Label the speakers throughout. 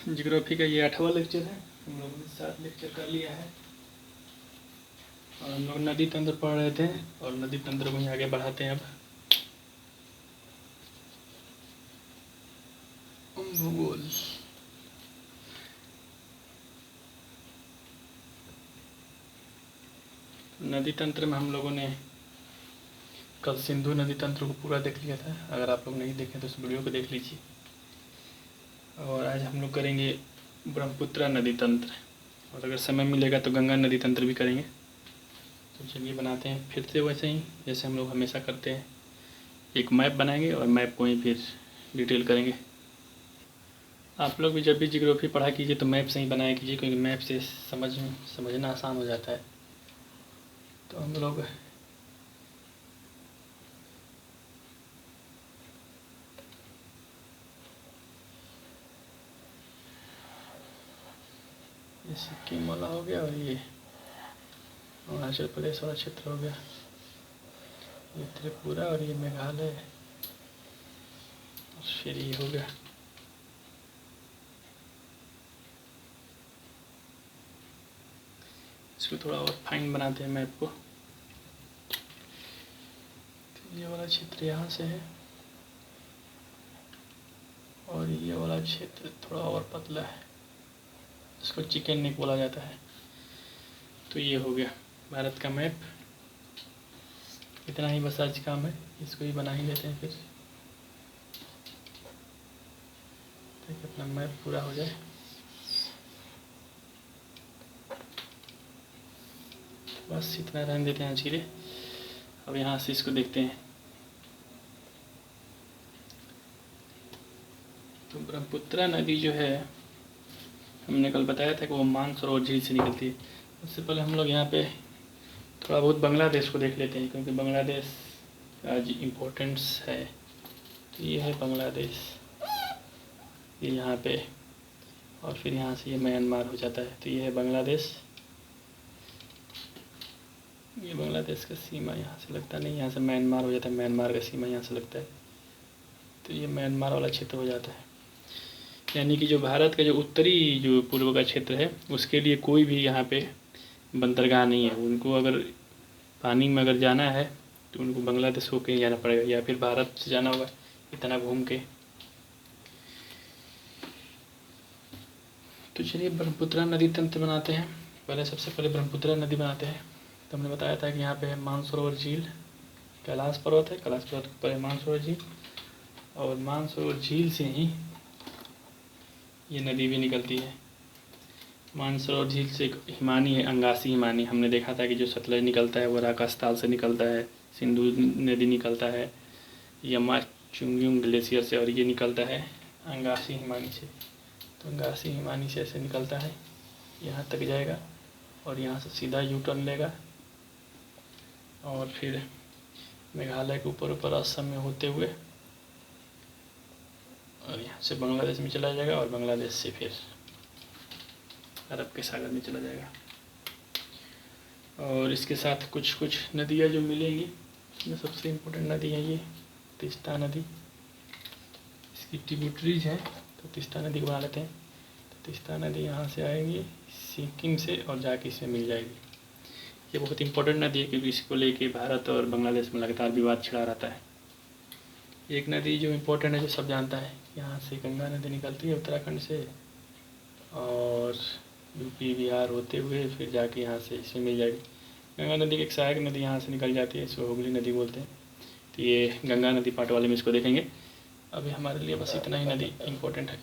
Speaker 1: Geography का ये 8वां lecture है। हम लोगों ने 7 लेक्चर कर लिया है और हम लोग नदी तंत्र पढ़ रहे थे और नदी तंत्र को ही आगे बढ़ाते हैं। अब भूगोल। नदी तंत्र में हम लोगों ने कल सिंधु नदी तंत्र को पूरा देख लिया था। अगर आप लोग नहीं देखें तो उस वीडियो को देख लीजिए। और आज हम लोग करेंगे ब्रह्मपुत्रा नदी तंत्र, और अगर समय मिलेगा तो गंगा नदी तंत्र भी करेंगे। तो चलिए बनाते हैं फिर से वैसे ही जैसे हम लोग हमेशा करते हैं। एक मैप बनाएंगे और मैप को ही फिर डिटेल करेंगे। आप लोग भी जब भी जियोग्राफी पढ़ा कीजिए तो मैप से ही बनाया कीजिए, क्योंकि मैप से समझना आसान हो जाता है। तो हम लोग ये सिक्किम वाला हो गया और ये अरुणाचल प्रदेश वाला क्षेत्र हो गया, ये त्रिपुरा और ये मेघालय और फिर ये हो गया। इसको थोड़ा और फाइन बनाते हैं मैप को। तो ये वाला क्षेत्र यहाँ से है और ये वाला क्षेत्र थोड़ा और पतला है, इसको चिकन नेक बोला जाता है। तो ये हो गया भारत का मैप। इतना ही बस आज काम है, इसको ही बना ही लेते हैं फिर ताकि अपना मैप पूरा हो जाए। बस इतना रहने देते हैं आज के लिए। अब यहाँ से इसको देखते हैं। तो ब्रह्मपुत्रा नदी जो है, हमने कल बताया था कि वो मानसरोवर झील से निकलती है। उससे पहले हम लोग यहाँ पे थोड़ा बहुत बांग्लादेश को देख लेते हैं, क्योंकि बांग्लादेश का आज इम्पोर्टेंस है। तो ये है बांग्लादेश, ये यहाँ पे, और फिर यहाँ से ये म्यांमार हो जाता है। तो ये है बांग्लादेश। ये बांग्लादेश का सीमा यहाँ से लगता नहीं, यहाँ से म्यांमार हो जाता है, म्यांमार का सीमा यहाँ से लगता है। तो ये म्यांमार वाला क्षेत्र हो जाता है। यानी कि जो भारत का जो उत्तरी जो पूर्व का क्षेत्र है उसके लिए कोई भी यहाँ पे बंदरगाह नहीं है। उनको अगर पानी में अगर जाना है तो उनको बांग्लादेश होकर ही जाना पड़ेगा, या फिर भारत से जाना होगा इतना घूम के। तो चलिए ब्रह्मपुत्रा नदी तंत्र बनाते हैं। पहले सबसे पहले ब्रह्मपुत्रा नदी बनाते हैं। तो हमने बताया था कि यहाँ पे है मानसरोवर झील, कैलाश पर्वत है, कैलाश पर्वत के ऊपर है मानसरोवर झील, और मानसरोवर झील से ही ये नदी भी निकलती है। मानसरोवर झील से एक हिमानी है, अंगासी हिमानी। हमने देखा था कि जो सतलज निकलता है वो राकास्ताल से निकलता है, सिंधु नदी निकलता है यमा चुंगयुंग ग्लेशियर से, और ये निकलता है अंगासी हिमानी से। तो अंगासी हिमानी से ऐसे निकलता है, यहाँ तक जाएगा और यहाँ से सीधा यू टर्न लेगा और फिर मेघालय के ऊपर ऊपर असम में होते हुए और यहाँ से बांग्लादेश में चला जाएगा, और बांग्लादेश से फिर अरब के सागर में चला जाएगा। और इसके साथ कुछ कुछ नदियाँ जो मिलेंगी, इसमें सबसे इम्पोर्टेंट नदी है ये तीस्ता नदी। इसकी ट्रिब्यूटरीज हैं, तो तीस्ता नदी को बना लेते हैं। तो तीस्ता नदी यहाँ से आएगी सिक्किम से और जाके इसमें मिल जाएगी। ये बहुत इंपॉर्टेंट नदी है, क्योंकि इसको लेके भारत और बांग्लादेश में लगातार विवाद छिड़ा रहता है। एक नदी जो इम्पोर्टेंट है, जो सब जानता है, यहाँ से गंगा नदी निकलती है उत्तराखंड से, और यूपी बिहार होते हुए फिर जाके यहाँ से इसमें मिल जाएगी। गंगा नदी की एक सहायक नदी यहाँ से निकल जाती है, इसको हुगली नदी बोलते हैं। तो ये गंगा नदी पार्ट वाले में इसको देखेंगे। अभी हमारे लिए बस इतना ही नदी इम्पोर्टेंट है,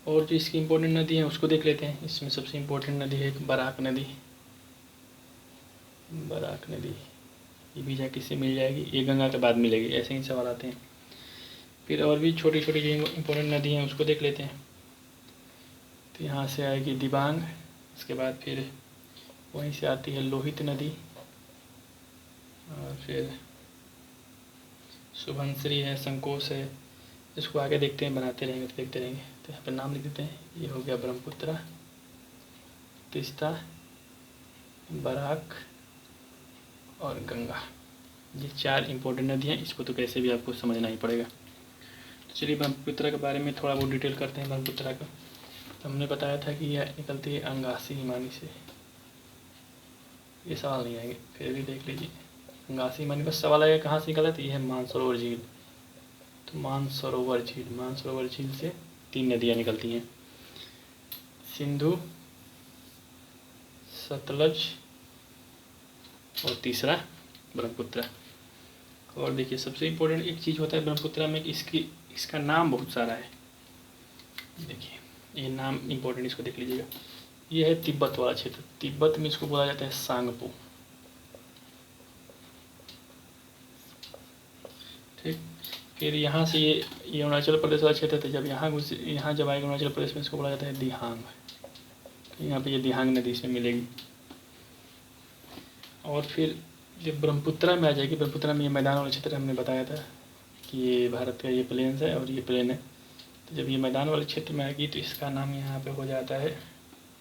Speaker 1: और जो इसकी इम्पोर्टेंट नदी है उसको देख लेते हैं। इसमें सबसे इम्पोर्टेंट नदी है बराक नदी। बराक नदी ये भी जाके इससे मिल जाएगी, ये गंगा के बाद मिलेगी। ऐसे ही सवाल आते हैं। फिर और भी छोटी छोटी जो इम्पोर्टेंट नदी हैं उसको देख लेते हैं। तो यहाँ से आएगी दिबांग, उसके बाद फिर वहीं से आती है लोहित नदी, और फिर सुबनसिरी है, संकोश है। इसको आगे देखते हैं, बनाते रहेंगे तो देखते रहेंगे। तो यहाँ पर नाम लिख देते हैं। ये हो गया ब्रह्मपुत्रा, तीस्ता, बराक और गंगा। ये 4 इम्पोर्टेंट नदी हैं। इसको तो कैसे भी आपको समझना ही पड़ेगा। चलिए ब्रह्मपुत्र के बारे में थोड़ा बहुत डिटेल करते हैं। ब्रह्मपुत्र का तो हमने बताया था कि यह निकलती है अंगासी हिमानी से। ये सवाल नहीं आएंगे, फिर भी देख लीजिए। अंगासी हिमानी बस सवाल आएगा कहाँ से निकला, तो ये है मानसरोवर झील। तो मानसरोवर झील से 3 नदियाँ निकलती हैं, सिंधु, सतलज और तीसरा ब्रह्मपुत्र। और देखिए सबसे इम्पोर्टेंट एक चीज़ होता है ब्रह्मपुत्र में कि इसका नाम बहुत सारा है। देखिए ये नाम इम्पोर्टेंट, इसको देख लीजिएगा। ये है तिब्बत वाला क्षेत्र, तिब्बत में इसको बोला जाता है सांगपो। ठीक, फिर यहाँ से ये अरुणाचल प्रदेश वाला क्षेत्र था। जब यहाँ जब आएगा अरुणाचल प्रदेश में, इसको बोला जाता है दिहांग। तो यहाँ पे ये दिहांग नदी इसमें मिलेगी। और फिर जब ब्रह्मपुत्र में आ जाएगी, ब्रह्मपुत्र में ये मैदान वाला क्षेत्र हमने बताया था कि ये भारत का ये प्लेन्स है और ये प्लेन है। तो जब ये मैदान वाले क्षेत्र में आएगी तो इसका नाम यहाँ पे हो जाता है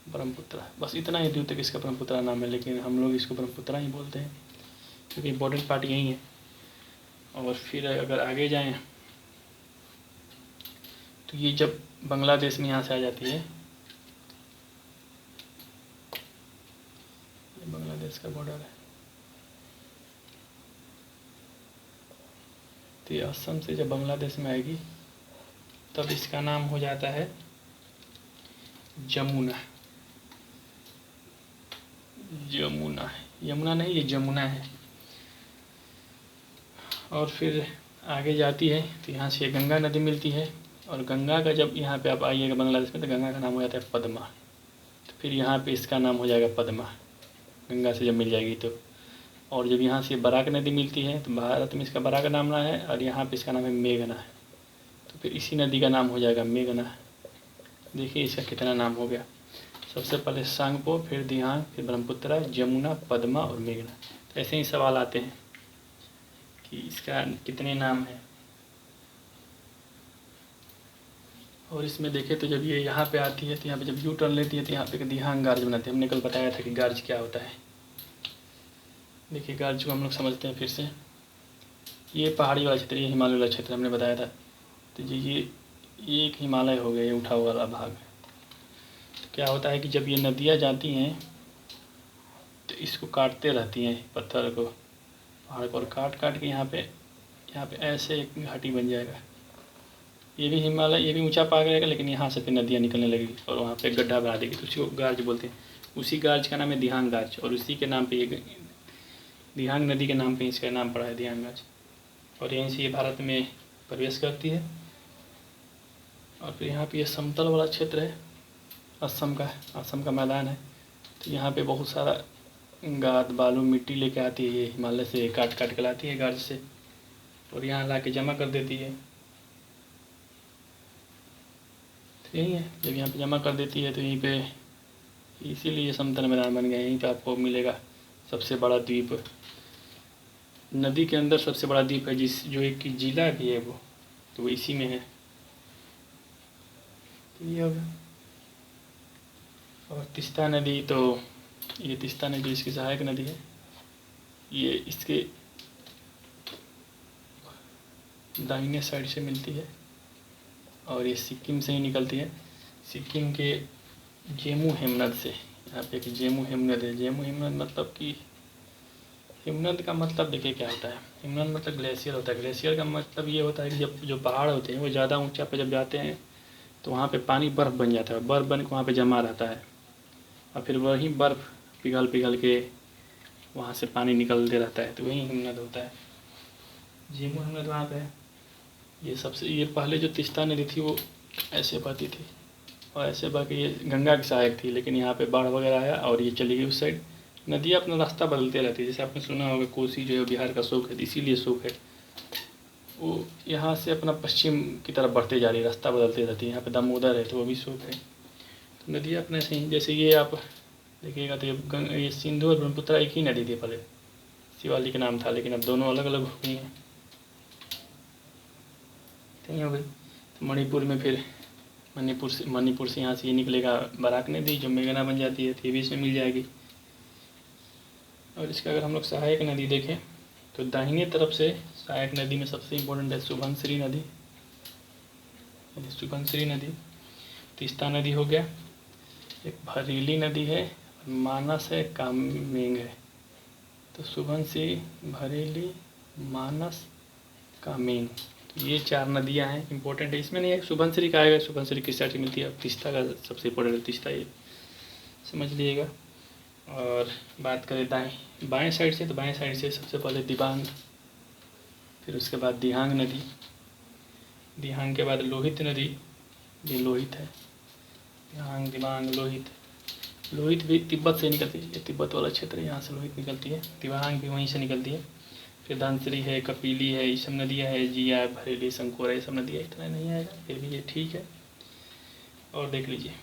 Speaker 1: ब्रह्मपुत्र। बस इतना ही दूर तक इसका ब्रह्मपुत्र नाम है, लेकिन हम लोग इसको ब्रह्मपुत्र ही बोलते हैं क्योंकि इम्पोर्टेंट पार्ट यही है। और फिर अगर आगे जाएँ तो ये जब बांग्लादेश में यहाँ से आ जाती है, ये बांग्लादेश का बॉर्डर है, तो ये असम से जब बांग्लादेश में आएगी तब इसका नाम हो जाता है जमुना। यमुना नहीं, ये जमुना है। और फिर आगे जाती है तो यहाँ से गंगा नदी मिलती है, और गंगा का जब यहाँ पे आप आइएगा बांग्लादेश में तो गंगा का नाम हो जाता है पद्मा। तो फिर यहाँ पे इसका नाम हो जाएगा पद्मा, गंगा से जब मिल जाएगी तो। और जब यहाँ से बराक नदी मिलती है तो भारत में इसका बराक नाम है, और यहाँ पे इसका नाम है मेघना। तो फिर इसी नदी का नाम हो जाएगा मेघना। देखिए इसका कितना नाम हो गया। सबसे पहले सांगपो, फिर दिहांग, फिर ब्रह्मपुत्र, जमुना, पद्मा और मेघना। तो ऐसे ही सवाल आते हैं कि इसका कितने नाम हैं। और इसमें देखें तो जब ये यहाँ पे आती है तो यहाँ पे जब यू टर्न लेती है तो यहाँ पे दिहांग गार्ज बनाती है। हमने कल बताया था कि गार्ज क्या होता है। देखिए गार्ज को हम लोग समझते हैं फिर से। ये पहाड़ी वाला क्षेत्र, ये हिमालय वाला क्षेत्र हमने बताया था। तो ये एक हिमालय हो गया, ये उठा हुआ वाला भाग। तो क्या होता है कि जब ये नदियाँ जाती हैं तो इसको काटते रहती हैं, पत्थर को, पहाड़ को, और काट काट के यहाँ पे ऐसे एक घाटी बन जाएगा। ये भी हिमालय, ये भी ऊंचा पहाड़ रहेगा, लेकिन यहाँ से फिर नदियाँ निकलने लगेगी और वहाँ पे गड्ढा बना देगी, तो उसी को गार्ज बोलते हैं। उसी गार्ज का नाम है दिहांग गार्ज, और उसी के नाम पे ये दिहांग नदी के नाम पे इसका नाम पड़ा है दिहांग गार्ज। और यहीं से ये भारत में प्रवेश करती है। और फिर यहाँ पे ये समतल वाला क्षेत्र है, असम का मैदान है। तो यहाँ पे बहुत सारा गाद बालू मिट्टी लेके आती है, ये हिमालय से काट काट के लाती है गार्ज से, और यहाँ ला के जमा कर देती है। तो यही है, जब यहाँ पे जमा कर देती है तो यहीं पे, इसीलिए समतल मैदान बन गया। यहीं पे आपको मिलेगा सबसे बड़ा द्वीप, नदी के अंदर सबसे बड़ा द्वीप है, जो एक जिला भी है वो, तो वो इसी में है। तो ये होगा। और तीस्ता नदी, तो ये तीस्ता नदी इसकी सहायक नदी है। ये इसके दाहिने साइड से मिलती है और ये सिक्किम से ही निकलती है, सिक्किम के जेमू हेमनद से। यहाँ पे एक जेमू हेमनद है। जेमू हेमनद मतलब कि, हिमनद का मतलब देखिए क्या होता है। हिमनद मतलब ग्लेशियर होता है। ग्लेशियर का मतलब ये होता है कि जब जो पहाड़ होते हैं वो ज़्यादा ऊंचा पे जब जाते हैं तो वहाँ पे पानी बर्फ़ बन जाता है, बर्फ़ बन के वहाँ पे जमा रहता है, और फिर वही बर्फ़ पिघल पिघल के वहाँ से पानी निकलते रहता है, तो वही हिमनद होता है। जेमू हिमनद वहाँ पे है। ये पहले जो तीस्ता नदी थी वो ऐसे बहती थी, और ऐसे बह के ये गंगा की सहायक थी, लेकिन यहाँ पे बाढ़ वगैरह आया और ये चली गई उस साइड। नदियाँ अपना रास्ता बदलते रहती है, जैसे आपने सुना होगा कोसी जो है बिहार का शोक है, इसीलिए शोक है, वो यहाँ से अपना पश्चिम की तरफ बढ़ते जा रही है, रास्ता बदलते रहती है। यहाँ पे दामोदर है तो वो भी शोक है। तो नदियाँ अपने से ही, जैसे ये आप देखिएगा तो ये सिंधु और ब्रह्मपुत्र एक ही नदी थी पहले, शिवालिक के नाम था, लेकिन अब दोनों अलग अलग हो गई हैं। कहीं हो गई। तो मणिपुर में फिर मणिपुर से यहाँ से ये निकलेगा बराक नदी, जो मेघना बन जाती है, तो ये भी इसमें मिल जाएगी। और इसका अगर हम लोग सहायक नदी देखें तो दाहिने तरफ से सहायक नदी में सबसे इम्पोर्टेंट है सुबनसिरी नदी, सुबनसिरी नदी, तीस्ता नदी हो गया, एक भरेली नदी है, मानस है, कामेंग है। तो सुबनसिरी, भरेली, मानस, कामेंग, तो ये 4 नदियाँ हैं, इंपॉर्टेंट है। इसमें नहीं है सुबनसिरी का आएगा, सुबनसिरी किस साइड से मिलती है, तीस्ता का सबसे इंपॉर्टेंट है, तीस्ता ये समझ लीजिएगा। और बात करें बाएँ साइड से, तो बाएँ साइड से सबसे पहले दिबांग, फिर उसके बाद दिहांग नदी, दिहांग के बाद लोहित नदी, ये लोहित है, दिहांग, दिबांग, लोहित। लोहित भी तिब्बत से निकलती है, ये तिब्बत वाला क्षेत्र है, यहाँ से लोहित निकलती है। दिबांग भी वहीं से निकलती है। फिर धनसिरी है, कपिली है, ये सब नदियाँ है, जिया, भरेली, शंकोरा, ये सब नदियाँ। इतना नहीं आएगा, फिर भी ये ठीक है। और देख लीजिए,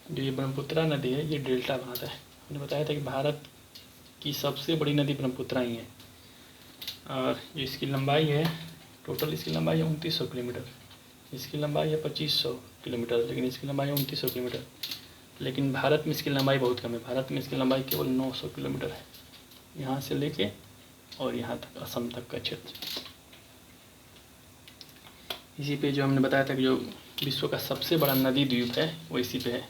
Speaker 1: जो ये ब्रह्मपुत्रा नदी है, ये डेल्टा बनाता है। हमने बताया था कि भारत की सबसे बड़ी नदी ब्रह्मपुत्रा ही है। और जो इसकी लंबाई है, टोटल इसकी लंबाई है 2900 किलोमीटर। इसकी लंबाई है 2500 किलोमीटर, लेकिन इसकी लंबाई है 2900 किलोमीटर। लेकिन भारत में इसकी लंबाई बहुत कम है, भारत में इसकी लंबाई केवल 900 किलोमीटर है, यहाँ से लेके और यहाँ तक, असम तक का क्षेत्र। इसी पे जो हमने बताया था कि जो विश्व का सबसे बड़ा नदी द्वीप है वो इसी पे है,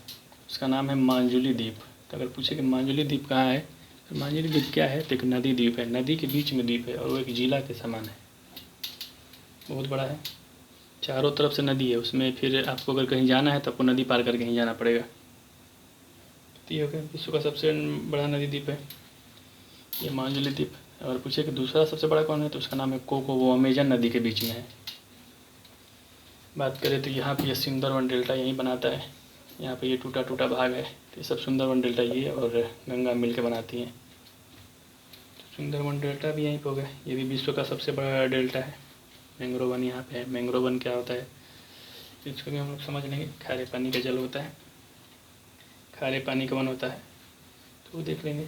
Speaker 1: उसका नाम है मांजुली द्वीप। तो अगर पूछे कि मांजुली द्वीप कहाँ है, तो मांजुली द्वीप क्या है, तो एक नदी द्वीप है, नदी के बीच में द्वीप है, और वो एक जिला के समान है, बहुत बड़ा है, चारों तरफ से नदी है उसमें। फिर आपको अगर कहीं जाना है तो आपको नदी पार करके कहीं जाना पड़ेगा। तो ये हो गया विश्व का सबसे बड़ा नदी द्वीप है ये मांजुली द्वीप। अगर पूछे कि दूसरा सबसे बड़ा कौन है, तो उसका नाम है कोको, वो अमेजन नदी के बीच में है। बात करें तो यहाँ पे ये सुंदरवन डेल्टा यहीं बनाता है, यहाँ पे ये टूटा टूटा भाग है, तो ये सब सुंदरवन डेल्टा ये और गंगा मिल के बनाती हैं। तो सुंदरवन डेल्टा भी यहीं पे हो गया, ये भी विश्व का सबसे बड़ा डेल्टा है। मैंग्रोव वन यहाँ पे है। मैंग्रोव वन क्या होता है, इसको भी हम लोग समझ लेंगे। खारे पानी का जल होता है, खारे पानी का वन होता है, तो वो देख लेंगे।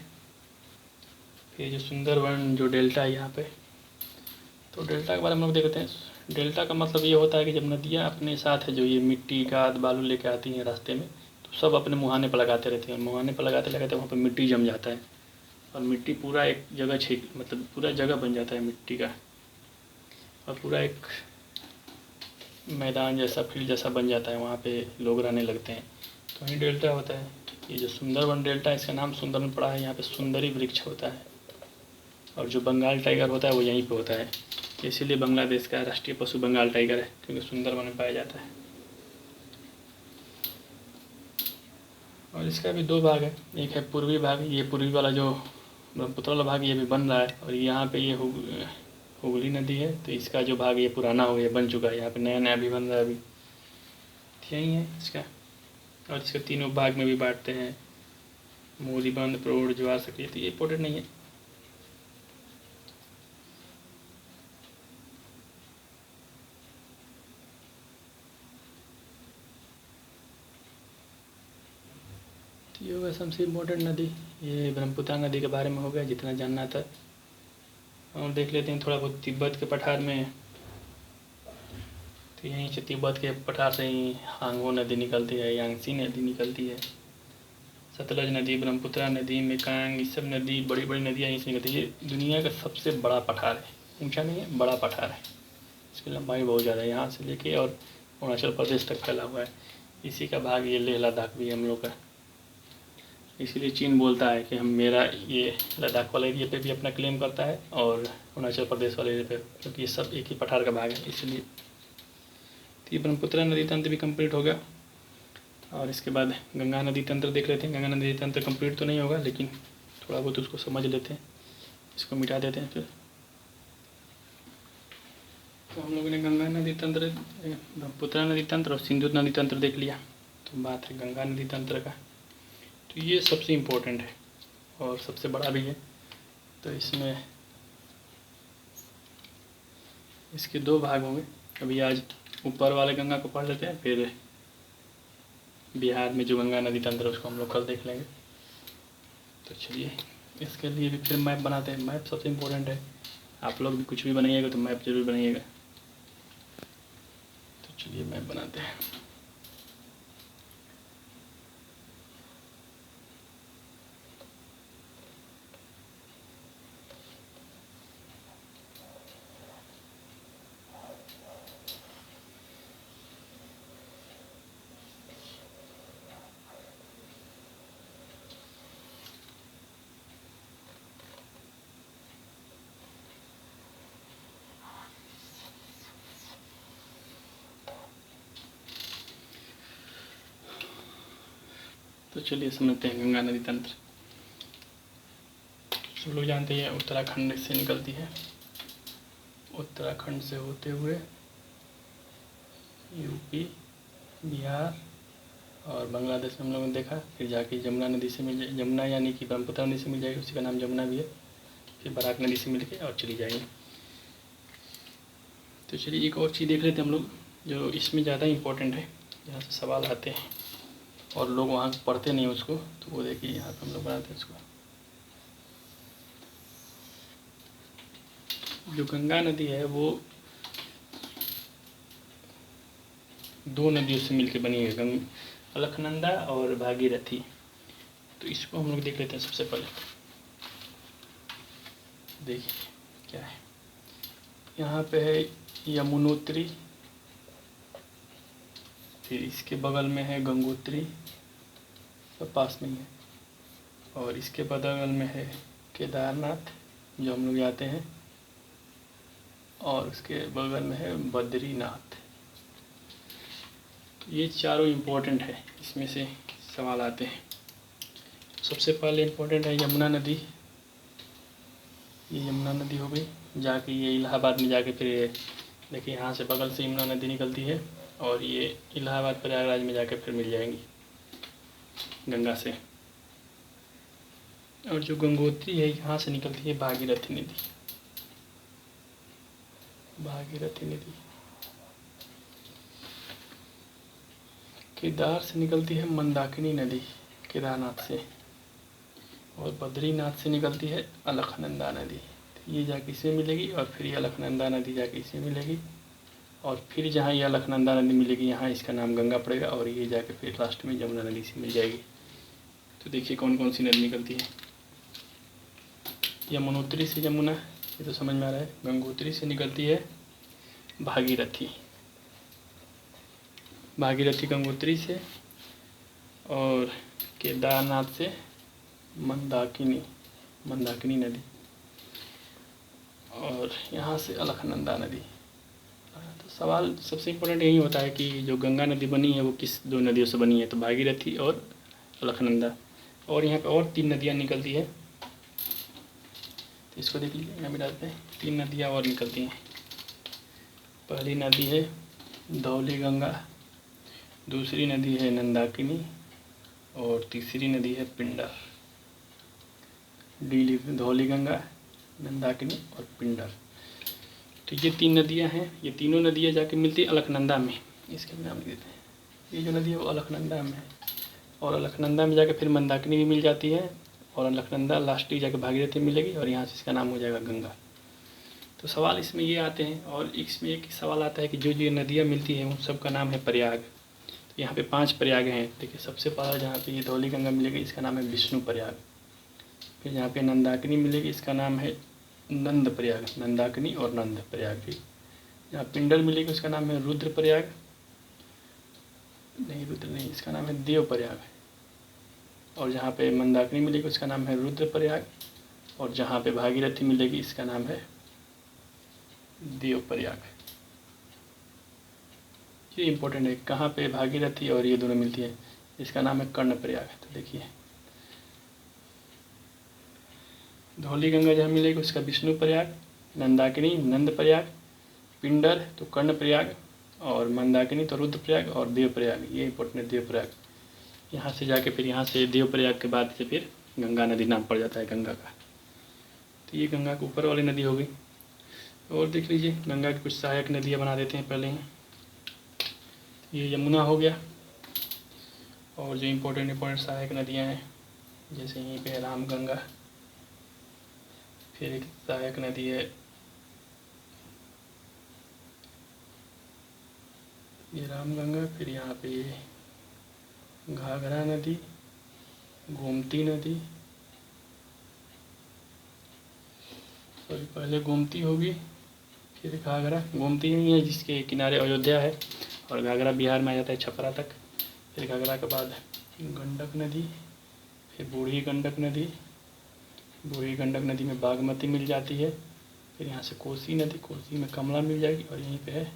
Speaker 1: फिर जो सुंदरवन जो डेल्टा है यहाँ पे, तो डेल्टा के बारे में हम लोग देखते हैं। डेल्टा का मतलब ये होता है कि जब नदियाँ अपने साथ है, जो ये मिट्टी गाद बालू लेके आती हैं रास्ते में, तो सब अपने मुहाने पर लगाते रहते हैं, मुहाने पर लगाते लगाते वहाँ पर मिट्टी जम जाता है, और मिट्टी पूरा एक जगह मतलब पूरा जगह बन जाता है मिट्टी का, और पूरा एक मैदान जैसा, फील्ड जैसा बन जाता है, वहाँ पे लोग रहने लगते हैं, तो वही डेल्टा होता है। ये जो सुंदरवन डेल्टा है, इसका नाम सुंदरवन पड़ा है, यहाँ पे सुंदरी वृक्ष होता है, और जो बंगाल टाइगर होता है वो यहीं पे होता है, इसीलिए बांग्लादेश का राष्ट्रीय पशु बंगाल टाइगर है, क्योंकि सुंदरवन में पाया जाता है। और इसका भी 2 भाग है, एक है पूर्वी भाग, ये पूर्वी वाला जो ब्रह्मपुत्र वाला भाग ये भी बन रहा है, और यहाँ पे ये हुगली नदी है, तो इसका जो भाग ये पुराना हो गया, बन चुका है, यहाँ पे नया नया भी बन रहा है अभी, यही है इसका। और इसके 3 भाग में भी बांटते हैं, मोरीबंद, प्रोढ़, ज्वार, सक्रिय, तो ये इंपॉर्टेंट नहीं है। ये होगा सबसे इम्पोर्टेंट नदी, ये ब्रह्मपुत्र नदी के बारे में हो गया जितना जानना था। और देख लेते हैं थोड़ा बहुत तिब्बत के पठार में, तो यहीं से तिब्बत के पठार से ही हांगो नदी निकलती है, यांगसी नदी निकलती है, सतलज नदी, ब्रह्मपुत्र नदी, मेकांग, ये सब नदी, बड़ी बड़ी नदियाँ यहीं से निकलती है। ये दुनिया का सबसे बड़ा पठार है, ऊँचा नहीं है, बड़ा पठार है, इसकी लंबाई बहुत ज़्यादा है, यहाँ से लेके और अरुणाचल प्रदेश तक फैला हुआ है। इसी का भाग ये लेह लद्दाख भी है हम लोग का, इसीलिए चीन बोलता है कि हम मेरा ये लद्दाख वाले एरिया पे भी अपना क्लेम करता है, और अरुणाचल प्रदेश वाले एरिया पे, क्योंकि ये सब एक ही पठार का भाग है इसलिए। तो ये ब्रह्मपुत्र नदी तंत्र भी कंप्लीट हो गया, और इसके बाद गंगा नदी तंत्र देख लेते हैं। गंगा नदी तंत्र कंप्लीट तो नहीं होगा, लेकिन थोड़ा बहुत उसको समझ लेते हैं, इसको मिटा देते हैं फिर। तो हम लोगों ने गंगा नदी तंत्र, ब्रह्मपुत्र नदी तंत्र और सिंधु नदी तंत्र देख लिया। तो बात है गंगा नदी तंत्र का, तो ये सबसे इम्पोर्टेंट है और सबसे बड़ा भी है। तो इसमें इसके 2 भाग होंगे। अभी आज ऊपर वाले गंगा को पढ़ लेते हैं, फिर बिहार में जो गंगा नदी तंत्र है उसको हम लोग कल देख लेंगे। तो चलिए, इसके लिए भी फिर मैप बनाते हैं। मैप सबसे इम्पोर्टेंट है, आप लोग भी कुछ भी बनाइएगा तो मैप जरूर बनाइएगा। तो चलिए मैप बनाते हैं। तो चलिए समझते हैं गंगा नदी तंत्र। सब लोग जानते हैं उत्तराखंड से निकलती है, उत्तराखंड से होते हुए यूपी, बिहार और बांग्लादेश में हम लोगों ने देखा, फिर जाके जमुना नदी से मिल जाए, जमुना यानी कि ब्रह्मपुत्र नदी से मिल जाएगी, उसी का नाम जमुना भी है। फिर बराक नदी से मिल के और चली जाएगी। तो चलिए एक और चीज़ देख लेते हैं हम लोग, जो इसमें ज़्यादा इम्पोर्टेंट है, जहाँ से सवाल आते हैं और लोग वहाँ पढ़ते नहीं उसको, तो वो देखिए यहाँ पर हम लोग बनाते हैं उसको। जो गंगा नदी है वो दो नदियों से मिलकर बनी है, अलकनंदा और भागीरथी। तो इसको हम लोग देख लेते हैं। सबसे पहले देखिए क्या है, यहाँ पे है यमुनोत्री, फिर इसके बगल में है गंगोत्री, सब पास में है, और इसके बगल में है केदारनाथ जो हम लोग जाते हैं, और उसके बगल में है बद्रीनाथ। तो ये चारों इम्पोर्टेंट है, इसमें से सवाल आते हैं। सबसे पहले इम्पोर्टेंट है यमुना नदी। ये यमुना नदी हो गई, जाके ये इलाहाबाद में जाके फिर देखिए यहाँ से बगल से यमुना नदी निकलती है, और ये इलाहाबाद प्रयागराज में जाके फिर मिल जाएंगी गंगा से। और जो गंगोत्री है यहाँ से निकलती है भागीरथी नदी, भागीरथी नदी। केदार से निकलती है मंदाकिनी नदी केदारनाथ से, और बद्रीनाथ से निकलती है अलकनंदा नदी। ये जाके इसमें मिलेगी, और फिर ये अलकनंदा नदी जाके इसमें मिलेगी, और फिर जहाँ ये अलकनंदा नदी मिलेगी यहाँ इसका नाम गंगा पड़ेगा, और ये जाके फिर लास्ट में जमुना नदी से मिल जाएगी। तो देखिए कौन कौन सी नदी निकलती है। यमुनोत्री से यमुना, ये तो समझ में आ रहा है। गंगोत्री से निकलती है भागीरथी, भागीरथी गंगोत्री से, और केदारनाथ से मंदाकिनी, मंदाकिनी नदी, और यहाँ से अलकनंदा नदी। तो सवाल सबसे इम्पोर्टेंट यही होता है कि जो गंगा नदी बनी है वो किस दो नदियों से बनी है, तो भागीरथी और अलकनंदा। और यहाँ पे और 3 नदियाँ निकलती है, तो इसको देख लीजिए, यहाँ भी डालते हैं। 3 नदियाँ और निकलती हैं। पहली नदी है धौली गंगा, दूसरी नदी है नंदाकिनी, और तीसरी नदी है पिंडर। धौली गंगा, नंदाकिनी और पिंडर। तो ये 3 नदियाँ हैं। ये तीनों नदियाँ जाके मिलती है अलकनंदा में, इसके भी नाम लिख देते हैं। ये जो नदी है वो अलकनंदा में है, और अलकनंदा में जाके फिर मंदाकिनी भी मिल जाती है, और अलकनंदा लास्ट जाके भागीरथी मिलेगी, और यहाँ से इसका नाम हो जाएगा गंगा। तो सवाल इसमें ये आते हैं। और इसमें एक सवाल आता है कि जो ये नदियाँ मिलती हैं उन सब का नाम है प्रयाग। तो यहाँ पे 5 प्रयाग हैं। देखिए सबसे पहला जहाँ पे ये धौली गंगा मिलेगी इसका नाम है विष्णु प्रयाग। फिर यहाँ पे नंदाकिनी मिलेगी इसका नाम है नंद प्रयाग, नंदाकिनी और नंद प्रयाग भी। यहाँ पिंडर मिलेगी उसका नाम है रुद्र प्रयाग, नहीं रुद्र नहीं, इसका नाम है देव प्रयाग। और जहाँ पे मंदाकिनी मिलेगी उसका नाम है रुद्र प्रयाग, और जहाँ पे भागीरथी मिलेगी इसका नाम है देव प्रयाग। ये इम्पोर्टेंट है, कहाँ पे भागीरथी और ये दोनों मिलती है, इसका नाम है कर्ण प्रयाग। तो देखिए धौली गंगा जहाँ मिलेगी उसका विष्णु प्रयाग, नंदाकिनी नंद प्रयाग, पिंडर तो कर्ण प्रयाग, और मंदाकिनी तो रुद्र प्रयाग, और देव प्रयाग, ये इंपॉर्टेंट है देव प्रयाग। यहाँ से जाके फिर यहाँ से देव प्रयाग के बाद से फिर गंगा नदी नाम पड़ जाता है गंगा का। तो ये गंगा के ऊपर वाली नदी हो गई। और देख लीजिए गंगा की कुछ सहायक नदियाँ बना देते हैं पहले ही। ये यमुना हो गया, और जो इम्पोर्टेंट सहायक नदियाँ हैं जैसे यहीं पे राम गंगा, फिर एक सहायक नदी है ये राम गंगा, फिर यहाँ पे घाघरा नदी, गोमती नदी, सॉरी पहले गोमती होगी फिर घाघरा। गोमती ही है जिसके किनारे अयोध्या है, और घाघरा बिहार में आ जाता है छपरा तक। फिर घाघरा के बाद गंडक नदी, फिर बूढ़ी गंडक नदी, बूढ़ी गंडक नदी में बागमती मिल जाती है। फिर यहाँ से कोसी नदी, कोसी में कमला मिल जाएगी, और यहीं पे है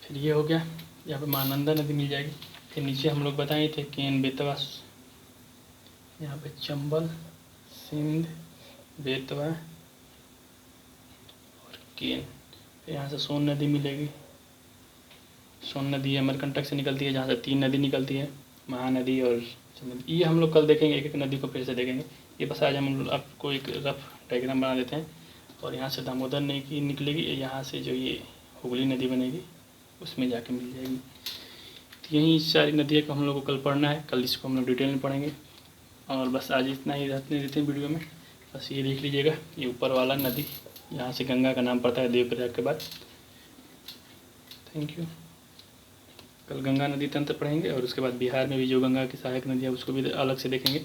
Speaker 1: फिर ये हो गया, यहाँ पे महानंदा नदी मिल जाएगी। फिर नीचे हम लोग बताए थे केन, बेतवा, यहाँ पे चंबल, सिंध, बेतवा और केन। फिर यहाँ से सोन नदी मिलेगी। सोन नदी अमरकंटक से निकलती है, जहाँ से 3 नदी निकलती है, महानदी और चंबल। ये हम लोग कल देखेंगे, एक एक नदी को फिर से देखेंगे। ये बस आज हम आपको एक रफ डायग्राम बना देते हैं। और यहाँ से दामोदर नदी निकलेगी, यहाँ से जो ये हुगली नदी बनेगी उसमें जाके मिल जाएगी। तो यही सारी नदियों को हम लोग को कल पढ़ना है, कल इसको हम लोग डिटेल में पढ़ेंगे। और बस आज इतना ही रहने देते हैं वीडियो में। बस ये देख लीजिएगा, ये ऊपर वाला नदी, यहाँ से गंगा का नाम पड़ता है देवप्रयाग के बाद। Thank you. कल गंगा नदी तंत्र पढ़ेंगे और उसके बाद बिहार में भी जो गंगा की सहायक नदी है उसको भी अलग से देखेंगे।